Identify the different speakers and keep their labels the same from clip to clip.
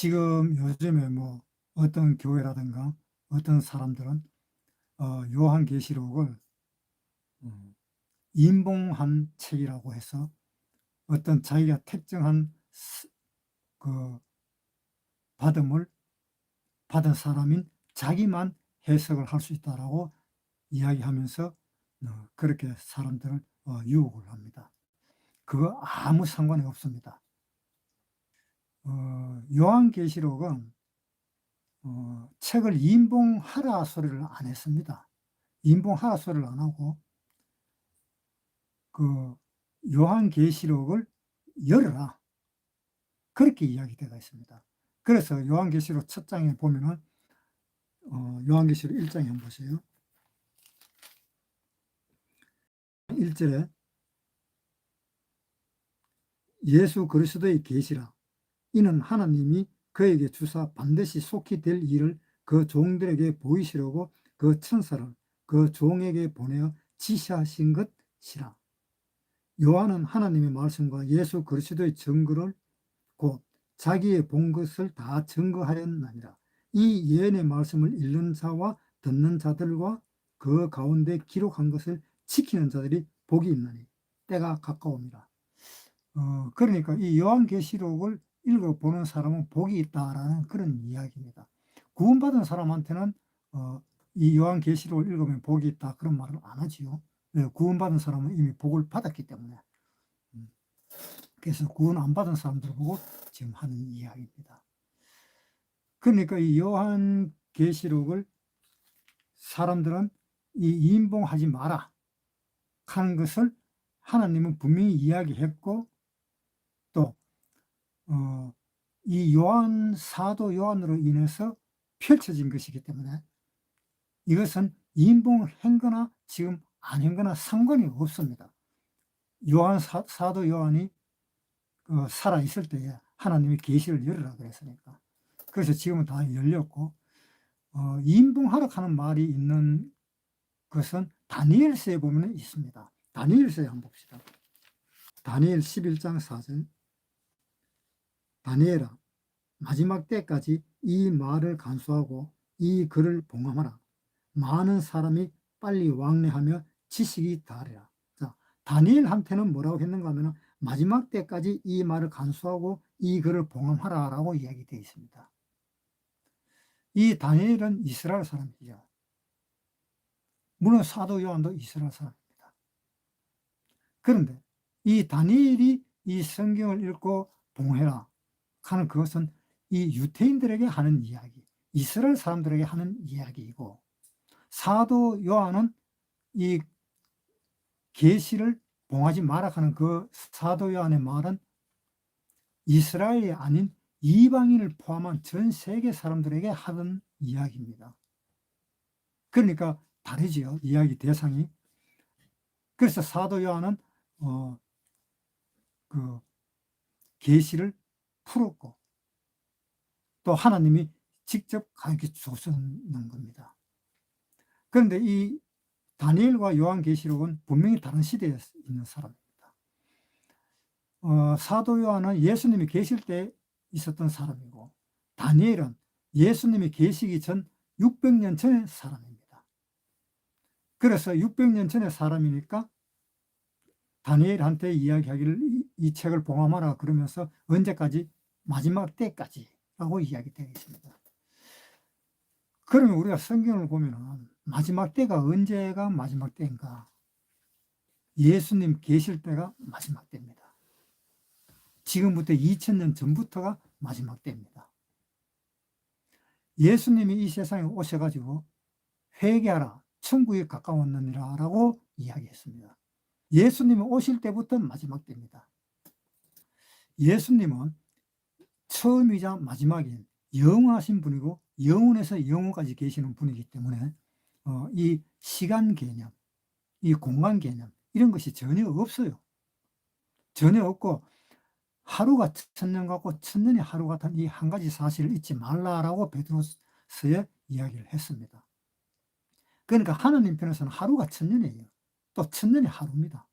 Speaker 1: 지금 요즘에 뭐 어떤 교회라든가 어떤 사람들은 요한계시록을 음, 인봉한 책이라고 해서 어떤 자기가 특정한 그 받음을 받은 사람인 자기만 해석을 할 수 있다라고 이야기하면서 그렇게 사람들을 유혹을 합니다. 그거 아무 상관이 없습니다. 요한계시록은 책을 인봉하라 소리를 안 했습니다. 인봉하라 소리를 안 하고 그 요한계시록을 열어라, 그렇게 이야기되어 있습니다. 그래서 요한계시록 첫 장에 보면은 요한계시록 1장에 한번 보세요. 1절에 예수 그리스도의 계시라, 이는 하나님이 그에게 주사 반드시 속히 될 일을 그 종들에게 보이시려고 그 천사를 그 종에게 보내어 지시하신 것이라. 요한은 하나님의 말씀과 예수 그리스도의 증거를 곧 자기의 본 것을 다 증거하였나니라. 이 예언의 말씀을 읽는 자와 듣는 자들과 그 가운데 기록한 것을 지키는 자들이 복이 있나니 때가 가까웁니다. 그러니까 이 요한계시록을 읽어보는 사람은 복이 있다라는 그런 이야기입니다. 구원받은 사람한테는 이 요한계시록을 읽으면 복이 있다 그런 말을 안 하지요. 구원받은 사람은 이미 복을 받았기 때문에. 그래서 구원 안 받은 사람들 보고 지금 하는 이야기입니다. 그러니까 이 요한계시록을 사람들은 이 인봉하지 마라 하는 것을 하나님은 분명히 이야기했고, 또 이 사도 요한으로 인해서 펼쳐진 것이기 때문에 이것은 인봉한 거나 지금 안 한 거나 상관이 없습니다. 사도 요한이 살아있을 때에 하나님이 계시를 열으라 그랬으니까. 그래서 지금은 다 열렸고, 인봉하라 하는 말이 있는 것은 다니엘서에 보면 있습니다. 다니엘서에 한번 봅시다. 다니엘 11장 4절. 다니엘아, 마지막 때까지 이 말을 간수하고 이 글을 봉함하라. 많은 사람이 빨리 왕래하며 지식이 다하리라. 자, 다니엘한테는 뭐라고 했는가 하면 마지막 때까지 이 말을 간수하고 이 글을 봉함하라 라고 이야기되어 있습니다. 이 다니엘은 이스라엘 사람이죠. 물론 사도 요한도 이스라엘 사람입니다. 그런데 이 다니엘이 이 성경을 읽고 봉해라 하는 그것은 이 유대인들에게 하는 이야기, 이스라엘 사람들에게 하는 이야기이고, 사도 요한은 이 계시를 봉하지 마라 하는 그 사도 요한의 말은 이스라엘이 아닌 이방인을 포함한 전 세계 사람들에게 하던 이야기입니다. 그러니까 다르지요, 이야기 대상이. 그래서 사도 요한은 그 계시를 풀었고 또 하나님이 직접 가르쳐 줬는 겁니다. 그런데 이 다니엘과 요한계시록은 분명히 다른 시대에 있는 사람입니다. 사도 요한은 예수님이 계실 때 있었던 사람이고, 다니엘은 예수님이 계시기 전 600년 전의 사람입니다. 그래서 600년 전의 사람이니까 다니엘한테 이야기하기를 이 책을 봉함하라 그러면서 언제까지? 마지막 때까지 라고 이야기되어 있습니다. 그러면 우리가 성경을 보면 마지막 때가 언제가 마지막 때인가? 예수님 계실 때가 마지막 때입니다. 지금부터 2000년 전부터가 마지막 때입니다. 예수님이 이 세상에 오셔가지고 회개하라, 천국에 가까웠느니라 라고 이야기했습니다. 예수님이 오실 때부터 마지막 때입니다. 예수님은 처음이자 마지막인 영원하신 분이고 영원에서 영원까지 계시는 분이기 때문에 이 시간 개념, 이 공간 개념 이런 것이 전혀 없어요. 전혀 없고 하루가 천년 같고 천년이 하루 같은 이 한 가지 사실을 잊지 말라라고 베드로서에 이야기를 했습니다. 그러니까 하나님 편에서는 하루가 천년이에요. 또 천년이 하루입니다.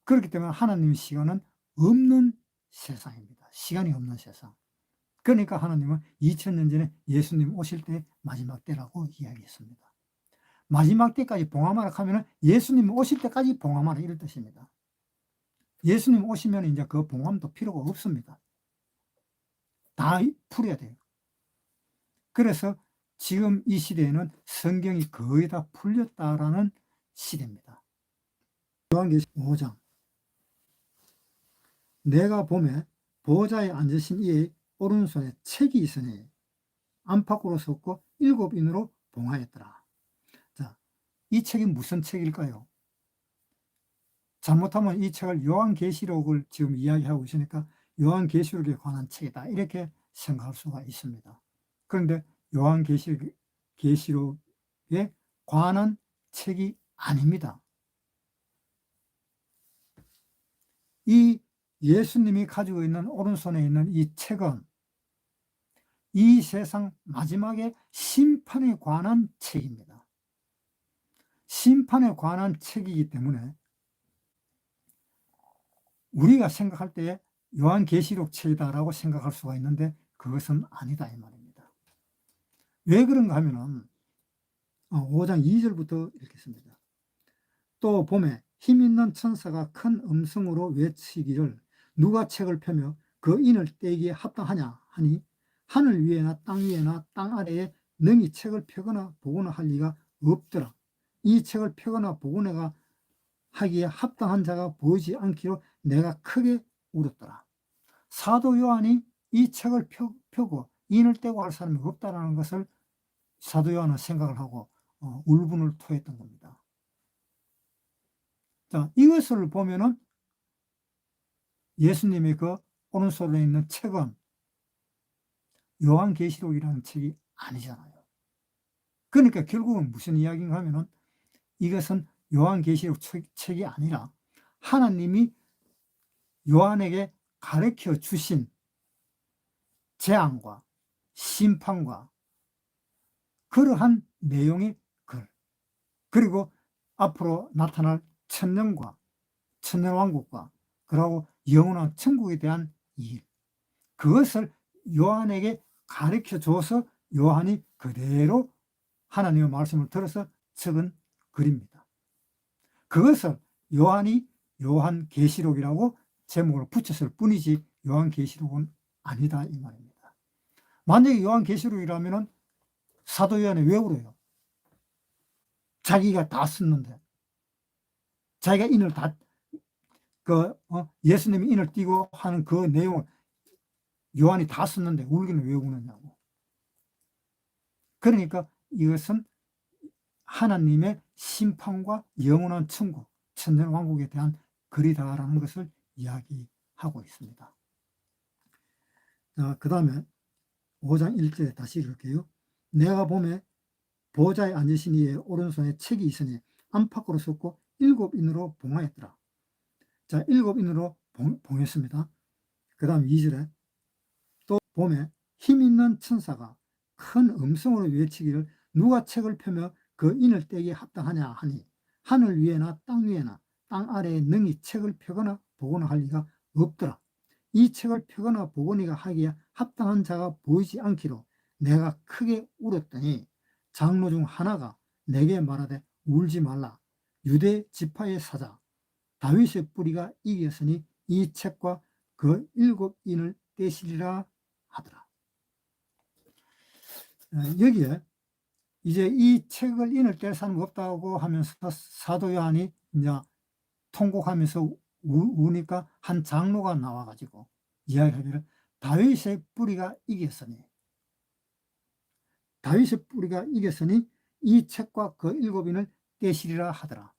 Speaker 1: 그렇기 때문에 하나님의 시간은 없는 세상입니다. 세상입니다. 시간이 없는 세상. 그러니까 하나님은 2000년 전에 예수님 오실 때 마지막 때라고 이야기했습니다. 마지막 때까지 봉함하라 하면 예수님 오실 때까지 봉함하라 이럴 뜻입니다. 예수님 오시면 이제 그 봉함도 필요가 없습니다. 다 풀어야 돼요. 그래서 지금 이 시대에는 성경이 거의 다 풀렸다라는 시대입니다. 요한계시록 5장. 내가 보매 보좌에 앉으신 이의 오른손에 책이 있으니 안팎으로 섰고 7인으로 봉하였더라. 자, 이 책이 무슨 책일까요? 잘못하면 이 책을 요한계시록을 지금 이야기하고 있으니까 요한계시록에 관한 책이다 이렇게 생각할 수가 있습니다. 그런데 요한계시록에 관한 책이 아닙니다. 이 예수님이 가지고 있는 오른손에 있는 이 책은 이 세상 마지막에 심판에 관한 책입니다. 심판에 관한 책이기 때문에 우리가 생각할 때 요한계시록 책이다라고 생각할 수가 있는데 그것은 아니다 이 말입니다. 왜 그런가 하면은 5장 2절부터 읽겠습니다. 또 봄에 힘 있는 천사가 큰 음성으로 외치기를 누가 책을 펴며 그 인을 떼기에 합당하냐 하니 하늘 위에나 땅 위에나 땅 아래에 능히 책을 펴거나 보거나 할 리가 없더라. 이 책을 펴거나 보거나 하기에 합당한 자가 보이지 않기로 내가 크게 울었더라. 사도 요한이 이 책을 펴고 인을 떼고 할 사람이 없다라는 것을 사도 요한은 생각을 하고 울분을 토했던 겁니다. 자, 이것을 보면은 예수님의 그 오른손에 있는 책은 요한계시록이라는 책이 아니잖아요. 그러니까 결국은 무슨 이야기인가 하면은 이것은 요한계시록 책이 아니라 하나님이 요한에게 가르쳐 주신 재앙과 심판과 그러한 내용의 글, 그리고 앞으로 나타날 천년과 천년왕국과 그리고 영원한 천국에 대한 일, 그것을 요한에게 가르쳐 줘서 요한이 그대로 하나님의 말씀을 들어서 적은 글입니다. 그것을 요한이 요한계시록이라고 제목을 붙였을 뿐이지 요한계시록은 아니다 이 말입니다. 만약에 요한계시록이라면 사도 요한이 왜 울어요? 자기가 다 썼는데, 자기가 인을 다 예수님이 인을 띄고 하는 그 내용을 요한이 다 썼는데 울기는 왜 우느냐고. 그러니까 이것은 하나님의 심판과 영원한 천국, 천년왕국에 대한 글이다라는 것을 이야기하고 있습니다. 자, 그 다음에 5장 1절에 다시 읽을게요. 내가 보매 보좌에 앉으신 이의 오른손에 책이 있으니 안팎으로 섰고 7인으로 봉하였더라. 자, 7인으로 봉했습니다. 그 다음 2절에 또 보매 힘 있는 천사가 큰 음성으로 외치기를 누가 책을 펴며 그 인을 떼기에 합당하냐 하니 하늘 위에나 땅 위에나 땅 아래에 능히 책을 펴거나 보거나 할 리가 없더라. 이 책을 펴거나 보거니가 하기에 합당한 자가 보이지 않기로 내가 크게 울었더니 장로 중 하나가 내게 말하되 울지 말라. 유대 지파의 사자 다윗의 뿌리가 이겼으니 이 책과 그 7인을 떼시리라 하더라. 여기에 이제 이 책을 인을 뗄 사람이 없다고 하면서 사도 요한이 이제 통곡하면서 우니까 한 장로가 나와가지고 이야기하기를 다윗의 뿌리가 이겼으니 이 책과 그 7인을 떼시리라 하더라.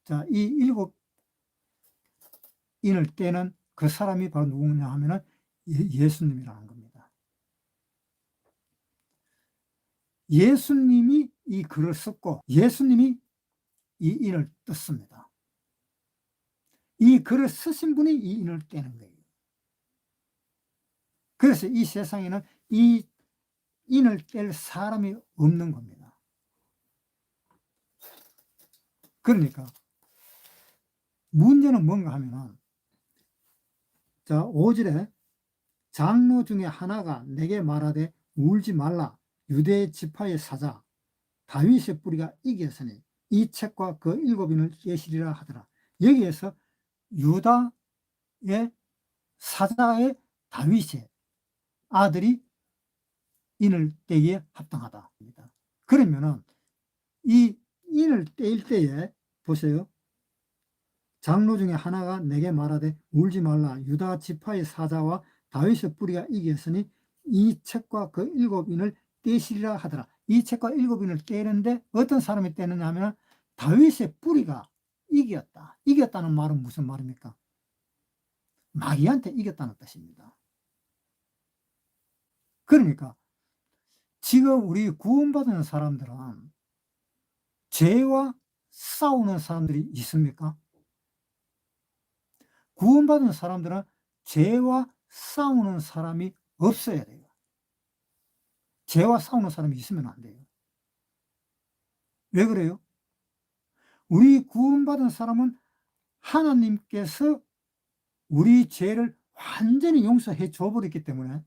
Speaker 1: 자, 이 7인을 떼는 그 사람이 바로 누구냐 하면은 예수님이라는 겁니다. 예수님이 이 글을 썼고 예수님이 이 인을 떴습니다. 이 글을 쓰신 분이 이 인을 떼는 거예요. 그래서 이 세상에는 이 인을 뗄 사람이 없는 겁니다. 그러니까 문제는 뭔가 하면은 자, 5절에 장로 중에 하나가 내게 말하되 울지 말라. 유대 지파의 사자 다윗의 뿌리가 이겼으니 이 책과 그 7인을 떼시리라 하더라. 여기에서 유다의 사자의 다윗의 아들이 인을 떼기에 합당하다. 그러면은 이 인을 떼일 때에 보세요. 장로 중에 하나가 내게 말하되 울지 말라. 유다 지파의 사자와 다윗의 뿌리가 이겼으니 이 책과 그 7인을 떼시리라 하더라. 이 책과 7인을 떼는데 어떤 사람이 떼느냐 하면 다윗의 뿌리가 이겼다. 이겼다는 말은 무슨 말입니까? 마귀한테 이겼다는 뜻입니다. 그러니까 지금 우리 구원받은 사람들은 죄와 싸우는 사람들이 있습니까? 구원받은 사람들은 죄와 싸우는 사람이 없어야 돼요. 죄와 싸우는 사람이 있으면 안 돼요. 왜 그래요? 우리 구원받은 사람은 하나님께서 우리 죄를 완전히 용서해 줘버렸기 때문에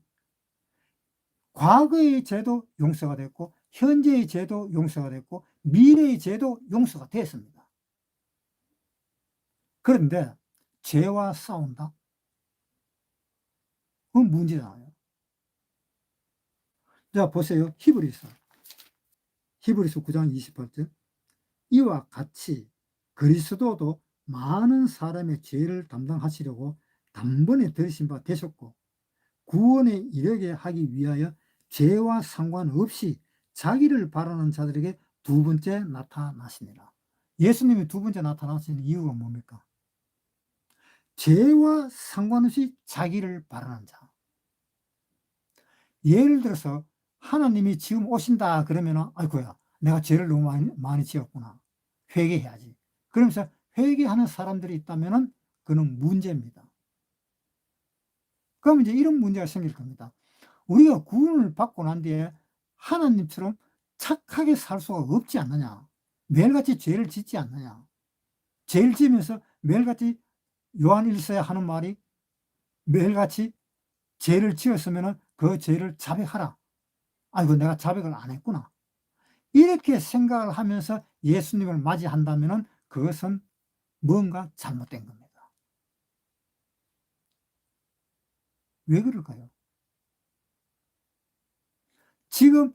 Speaker 1: 과거의 죄도 용서가 됐고 현재의 죄도 용서가 됐고 미래의 죄도 용서가 됐습니다. 그런데 죄와 싸운다? 그건 문제잖아요. 자, 보세요. 히브리서 9장 28절. 이와 같이 그리스도도 많은 사람의 죄를 담당하시려고 단번에 들으신 바 되셨고 구원에 이르게 하기 위하여 죄와 상관없이 자기를 바라는 자들에게 두 번째 나타나시니라. 예수님이 두 번째 나타나신 이유가 뭡니까? 죄와 상관없이 자기를 바라는 자. 예를 들어서 하나님이 지금 오신다 그러면 아이고야 내가 죄를 너무 많이 지었구나. 회개해야지. 그러면서 회개하는 사람들이 있다면 그는 문제입니다. 그럼 이제 이런 문제가 생길 겁니다. 우리가 구원을 받고 난 뒤에 하나님처럼 착하게 살 수가 없지 않느냐. 매일같이 죄를 짓지 않느냐. 죄를 지으면서 매일같이 요한 1서에 하는 말이 매일같이 죄를 지었으면 그 죄를 자백하라. 아이고 내가 자백을 안 했구나. 이렇게 생각을 하면서 예수님을 맞이한다면 그것은 뭔가 잘못된 겁니다. 왜 그럴까요? 지금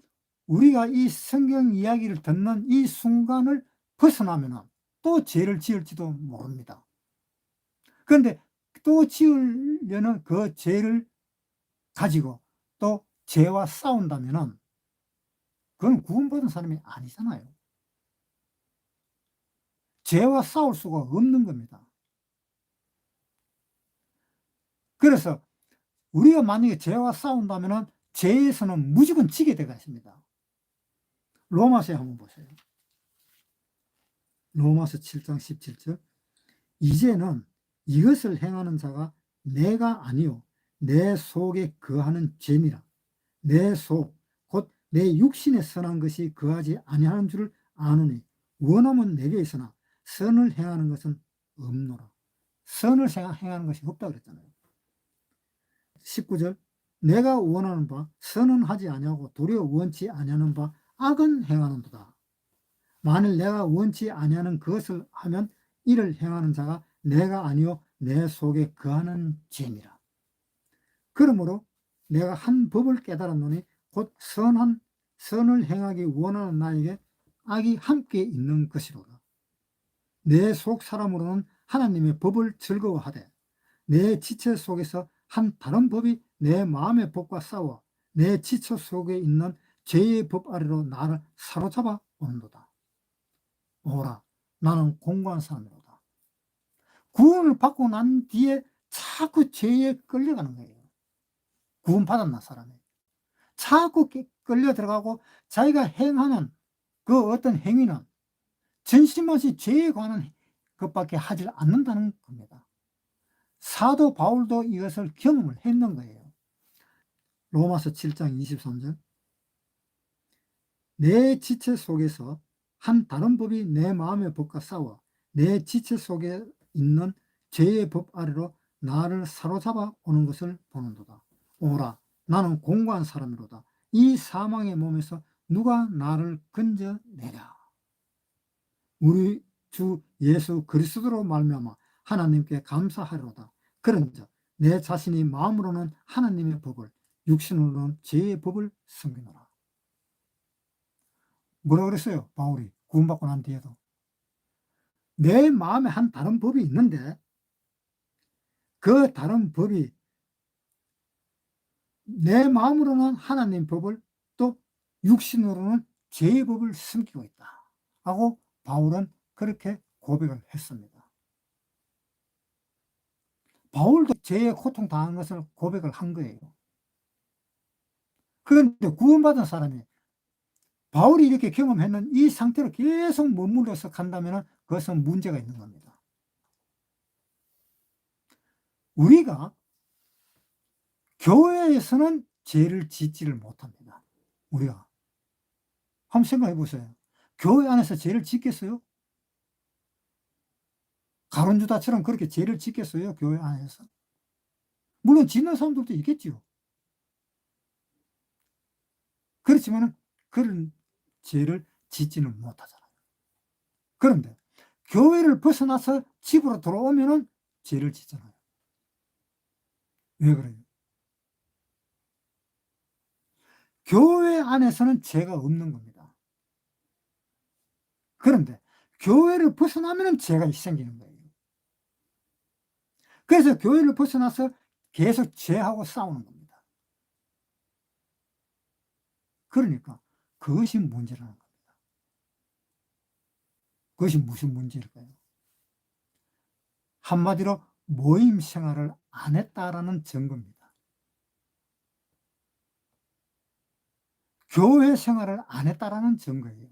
Speaker 1: 우리가 이 성경 이야기를 듣는 이 순간을 벗어나면 또 죄를 지을지도 모릅니다. 그런데 또 지으려는 그 죄를 가지고 또 죄와 싸운다면 그건 구원받은 사람이 아니잖아요. 죄와 싸울 수가 없는 겁니다. 그래서 우리가 만약에 죄와 싸운다면 죄에서는 무조건 지게 되어 있습니다. 로마서에 한번 보세요. 로마서 7장 17절. 이제는 이것을 행하는 자가 내가 아니요 내 속에 거하는 죄니라. 내 속 곧 내 육신에 선한 것이 거하지 아니하는 줄을 아노니 원함은 내게 있으나 선을 행하는 것은 없노라. 선을 행하는 것이 없다 그랬잖아요. 19절. 내가 원하는 바 선은 하지 아니하고 도리어 원치 아니하는 바 악은 행하는도다. 만일 내가 원치 아니하는 그것을 하면 이를 행하는 자가 내가 아니요 내 속에 거하는 죄니라. 그러므로 내가 한 법을 깨달았노니 곧 선을 행하기 원하는 나에게 악이 함께 있는 것이로다. 내 속 사람으로는 하나님의 법을 즐거워하되 내 지체 속에서 한 다른 법이 내 마음의 법과 싸워 내 지체 속에 있는 죄의 법 아래로 나를 사로잡아 오는도다. 오라, 나는 공고한 사람이로다. 구원을 받고 난 뒤에 자꾸 죄에 끌려가는 거예요. 구원 받았나 사람이. 자꾸 끌려 들어가고 자기가 행하는 그 어떤 행위는 전심없이 죄에 관한 것밖에 하지 않는다는 겁니다. 사도 바울도 이것을 경험을 했는 거예요. 로마서 7장 23절. 내 지체 속에서 한 다른 법이 내 마음의 법과 싸워 내 지체 속에 있는 죄의 법 아래로 나를 사로잡아 오는 것을 보는도다. 오라, 나는 공고한 사람이로다. 이 사망의 몸에서 누가 나를 건져내랴. 우리 주 예수 그리스도로 말미암아 하나님께 감사하리로다. 그런즉 내 자신이 마음으로는 하나님의 법을, 육신으로는 죄의 법을 섬기노라. 뭐라 그랬어요? 바울이 구원받고 난 뒤에도 내 마음에 한 다른 법이 있는데, 그 다른 법이 내 마음으로는 하나님 법을, 또 육신으로는 죄의 법을 숨기고 있다 하고 바울은 그렇게 고백을 했습니다. 바울도 죄의 고통 당한 것을 고백을 한 거예요. 그런데 구원받은 사람이 바울이 이렇게 경험했는 이 상태로 계속 머물러서 간다면 그것은 문제가 있는 겁니다. 우리가 교회에서는 죄를 짓지를 못합니다. 우리가 한번 생각해 보세요. 교회 안에서 죄를 짓겠어요? 가론유다처럼 그렇게 죄를 짓겠어요? 교회 안에서? 물론 짓는 사람들도 있겠지요. 그렇지만 그런 죄를 짓지는 못하잖아요. 그런데 교회를 벗어나서 집으로 돌아오면은 죄를 짓잖아요. 왜 그래요? 교회 안에서는 죄가 없는 겁니다. 그런데 교회를 벗어나면 죄가 생기는 거예요. 그래서 교회를 벗어나서 계속 죄하고 싸우는 겁니다. 그러니까 그것이 문제라는 겁니다. 그것이 무슨 문제일까요? 한마디로 모임 생활을 안 했다라는 증거입니다. 교회 생활을 안 했다라는 증거예요.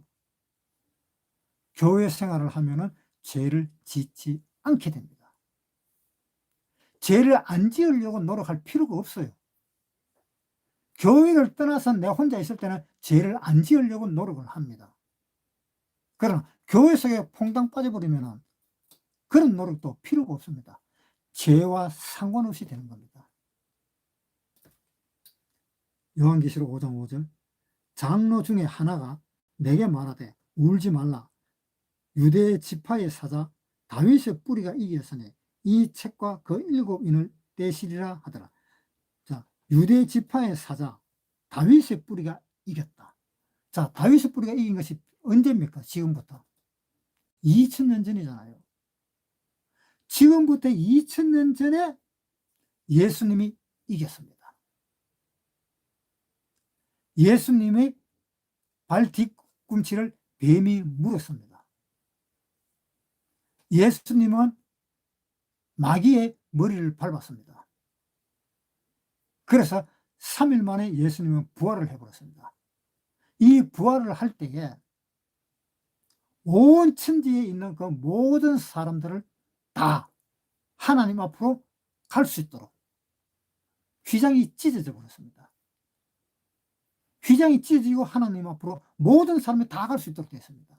Speaker 1: 교회 생활을 하면은 죄를 짓지 않게 됩니다. 죄를 안 지으려고 노력할 필요가 없어요. 교회를 떠나서 내 혼자 있을 때는 죄를 안 지으려고 노력을 합니다. 그러나 교회 속에 퐁당 빠져버리면 그런 노력도 필요가 없습니다. 죄와 상관없이 되는 겁니다. 요한계시록 5장 5절, 장로 중에 하나가 내게 말하되 울지 말라. 유대 지파의 사자 다윗의 뿌리가 이겼으니 이 책과 그 7인을 떼시리라 하더라. 자, 유대 지파의 사자 다윗의 뿌리가 이겼다. 자, 다윗의 뿌리가 이긴 것이 언제입니까? 지금부터 2000년 전이잖아요. 지금부터 2000년 전에 예수님이 이겼습니다. 예수님의 발 뒤꿈치를 뱀이 물었습니다. 예수님은 마귀의 머리를 밟았습니다. 그래서 3일 만에 예수님은 부활을 해버렸습니다. 이 부활을 할 때에 온 천지에 있는 그 모든 사람들을 다 하나님 앞으로 갈 수 있도록 휘장이 찢어져 버렸습니다. 휘장이 찢어지고 하나님 앞으로 모든 사람이 다 갈 수 있도록 되었습니다.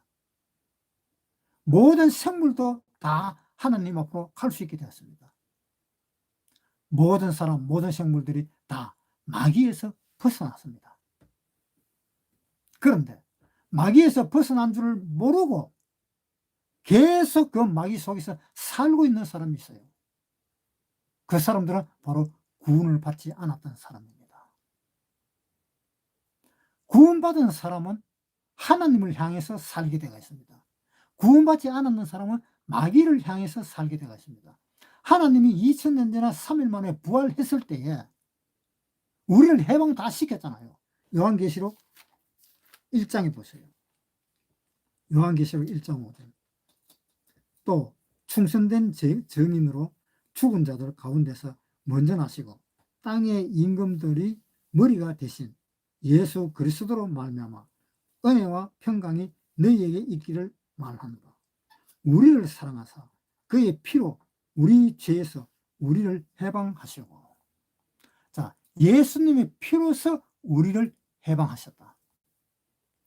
Speaker 1: 모든 생물도 다 하나님 앞으로 갈 수 있게 되었습니다. 모든 사람, 모든 생물들이 다 마귀에서 벗어났습니다. 그런데 마귀에서 벗어난 줄을 모르고 계속 그 마귀 속에서 살고 있는 사람이 있어요. 그 사람들은 바로 구원을 받지 않았던 사람입니다. 구원받은 사람은 하나님을 향해서 살게 되어 있습니다. 구원받지 않았는 사람은 마귀를 향해서 살게 되어 있습니다. 하나님이 2000년 전에 3일 만에 부활했을 때에 우리를 해방 다 시켰잖아요. 요한계시록 1장에 보세요. 요한계시록 1장 5절. 또 충성된 증인으로 죽은 자들 가운데서 먼저 나시고 땅의 임금들이 머리가 되신 예수 그리스도로 말미암아 은혜와 평강이 너희에게 있기를 말하노라. 우리를 사랑하사 그의 피로 우리 죄에서 우리를 해방하시고, 자, 예수님의 피로서 우리를 해방하셨다.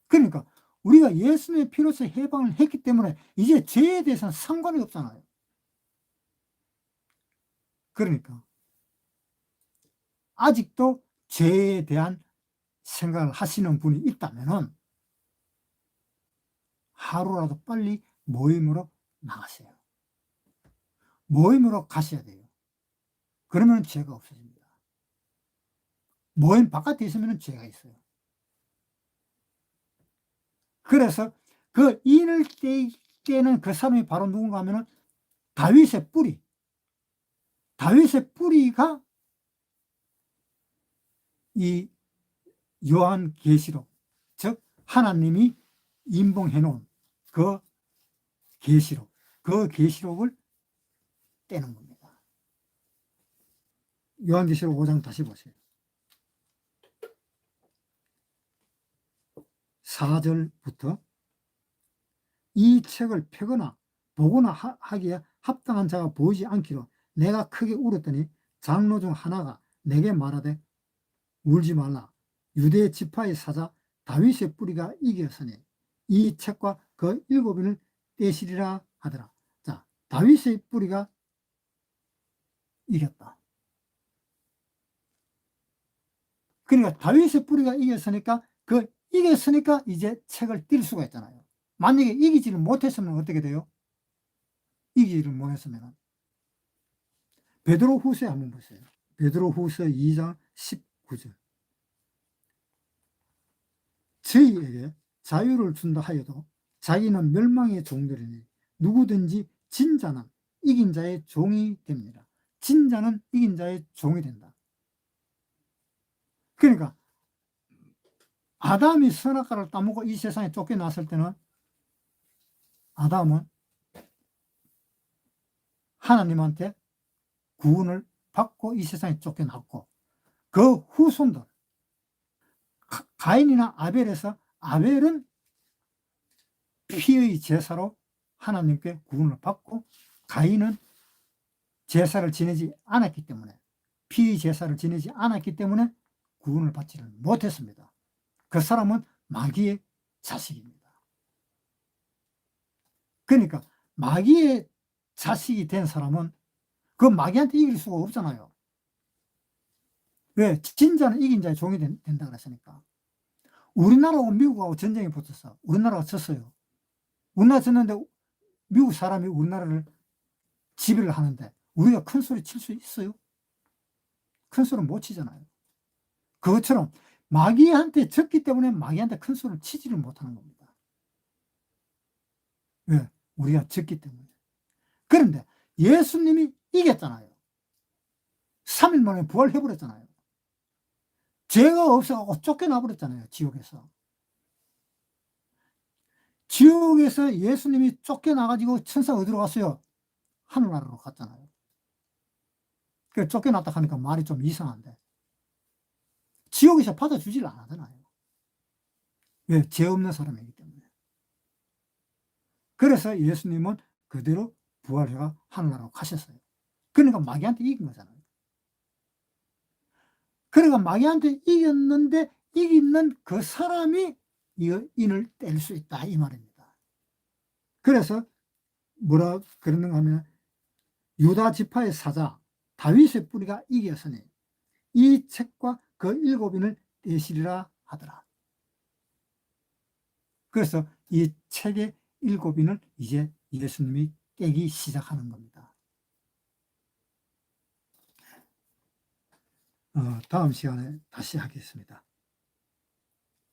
Speaker 1: 그러니까 우리가 예수님의 피로서 해방을 했기 때문에 이제 죄에 대해서는 상관이 없잖아요. 그러니까 아직도 죄에 대한 생각을 하시는 분이 있다면은 하루라도 빨리 모임으로 나가세요. 모임으로 가셔야 돼요. 그러면 죄가 없어집니다. 모임 바깥에 있으면 죄가 있어요. 그래서 그 인을 떼는 그 사람이 바로 누군가 하면은 다윗의 뿌리. 다윗의 뿌리가 이 요한계시록, 즉 하나님이 인봉해 놓은 그 계시록, 그 계시록을 떼는 겁니다. 요한계시록 5장 다시 보세요. 4절부터 이 책을 펴거나 보거나 하기에 합당한 자가 보이지 않기로 내가 크게 울었더니 장로 중 하나가 내게 말하되 울지 말라. 유대 지파의 사자 다윗의 뿌리가 이겼으니 이 책과 그 7인을 떼시리라 하더라. 자, 다윗의 뿌리가 이겼다. 그러니까 다윗의 뿌리가 이겼으니까 이겼으니까 이제 책을 뗄 수가 있잖아요. 만약에 이기지를 못했으면 어떻게 돼요? 이기지를 못했으면 베드로후서 한번 보세요. 베드로후서 2장 19절. 저희에게 자유를 준다 하여도 자기는 멸망의 종들이니 누구든지 진자는 이긴 자의 종이 됩니다. 진자는 이긴 자의 종이 된다. 그러니까 아담이 선악과를 따먹고 이 세상에 쫓겨났을 때는 아담은 하나님한테 구원을 받고 이 세상에 쫓겨났고 그 후손들 가인이나 아벨에서 아벨은 피의 제사로 하나님께 구원을 받고 가인은 제사를 지내지 않았기 때문에 피의 제사를 지내지 않았기 때문에 구원을 받지를 못했습니다. 그 사람은 마귀의 자식입니다. 그러니까 마귀의 자식이 된 사람은 그 마귀한테 이길 수가 없잖아요. 왜? 진자는 이긴 자의 종이 된다 그랬으니까. 우리나라하고 미국하고 전쟁이 붙었어. 우리나라가 졌어요. 우리나라 졌는데 미국 사람이 우리나라를 지배를 하는데 우리가 큰 소리 칠 수 있어요? 큰 소리 못 치잖아요. 그것처럼 마귀한테 졌기 때문에 마귀한테 큰 소리를 치지를 못하는 겁니다. 왜? 우리가 졌기 때문에. 그런데 예수님이 이겼잖아요. 3일 만에 부활해버렸잖아요. 죄가 없어가지고 쫓겨나버렸잖아요. 지옥에서. 지옥에서 예수님이 쫓겨나가지고 천사 어디로 갔어요? 하늘나라로 갔잖아요. 그래 쫓겨났다 하니까 말이 좀 이상한데 지옥에서 받아주질 않았잖아요. 왜? 죄 없는 사람이기 때문에. 그래서 예수님은 그대로 부활해가 하늘나라로 가셨어요. 그러니까 마귀한테 이긴 거잖아요. 그러니까 마귀한테 이겼는데 이기는 그 사람이 이 인을 뗄 수 있다 이 말입니다. 그래서 뭐라 그러는가 하면 유다 지파의 사자 다윗의 뿌리가 이겼으니 이 책과 그 7인을 떼시리라 하더라. 그래서 이 책의 7인을 이제 예수님이 떼기 시작하는 겁니다. 다음 시간에 다시 하겠습니다.